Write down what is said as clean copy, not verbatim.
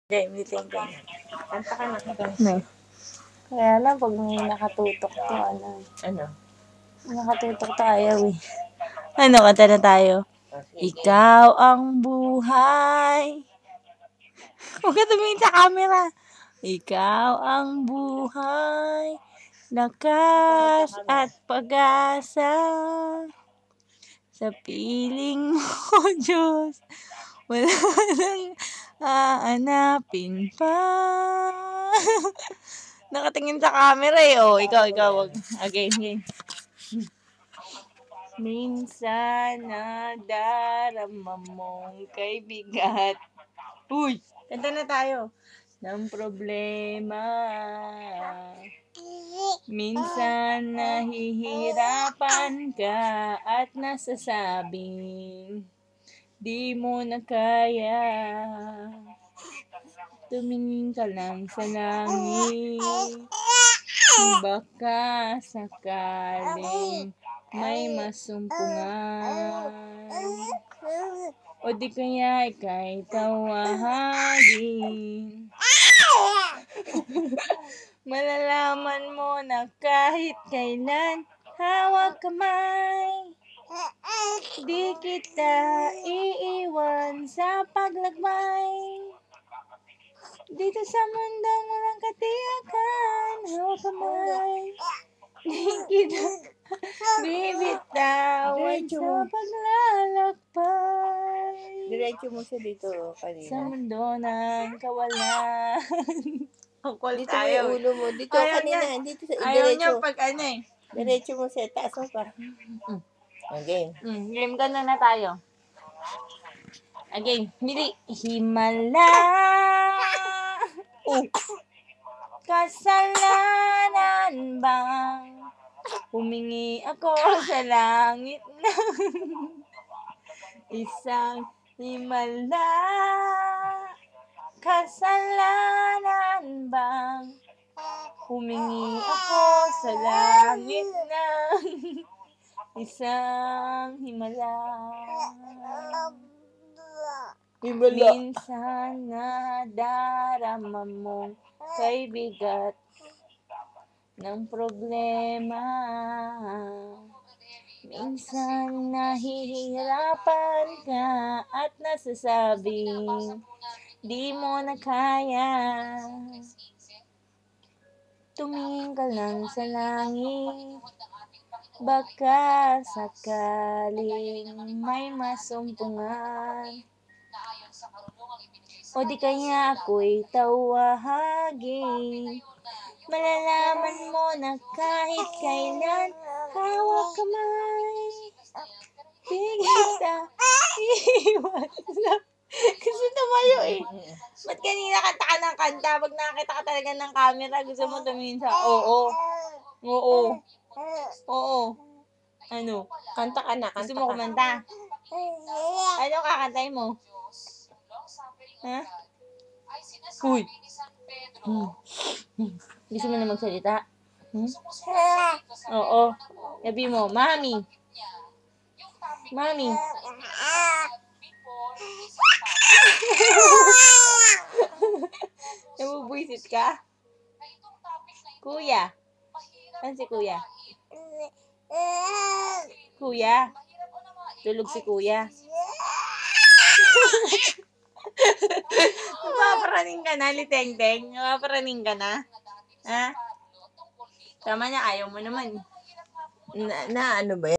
Meeting ka. Kanta ka na. No. Kaya lang, pag may nakatutok to, Ano? nakatutok to, ayaw eh. Ano, kanta na tayo? Ikaw ang buhay. Huwag ka tumingin sa camera. Ikaw ang buhay, lakas at pag-asa. Sa piling mo, Diyos, wala nang hahanapin pa. Nakatingin sa camera eh. Oh, ikaw. Again. Minsan nadarama mong kay bigat. Uy, kanta na tayo. Ng problema. Minsan nahihirapan ka at nasasabing di mo na kaya. Tumingin ka lang sa langit. Baka sakaling may masumpungan. O di kaya ika'y tawagin. Malalaman mo na kahit kailan hawak kamay. Di kita iiwan sa paglagmay. Dito sa mundong walang katiyakan, hawak kamay. Di kita bibitawan sa paglalakbay. Diretso mo siya dito kanina. Sa mundo ng kawalan. Dito mo yung ulo mo. Dito Ayaw kanina. niya. Dito sa Ayaw niya diretso. pag ano eh. Diretso mo siya. Taas mo pa. Again. Game ka na tayo. Again. Bili. Himala. Kasalanan bang humingi ako sa langit ng isang himala? Kasalanan bang humingi ako sa langit ng isang himala? Minsan nadarama mong kay bigat ng problema. Minsan nahihirapan ka at nasasabing di mo na kaya. Tumingin ka lang sa langit. Baka sakaling may masumpungan. O di kaya ako'y tawagin. Malalaman mo na kahit kailan hawak kamay. Di kita iiwan sa... Kasi tumayo eh. Ba't kanina kanta ka ng kanta? Pag nakakita ka talaga ng camera, gusto mo tumingin sa oo. Ano? Kanta ka na. Gusto mo kumanta? Ano kakantay mo? Ha? Uy! Gusto mo na magsalita? Oo. Sabi mo, Mami! Mami! Nabubwisit ka? Kuya! Saan si Kuya? Kuya? Tulog si Kuya? Napaparaning ka na, Liteng-teng? Napaparaning ka na? Ha? Tama na, ayaw mo naman. Na ano ba yan?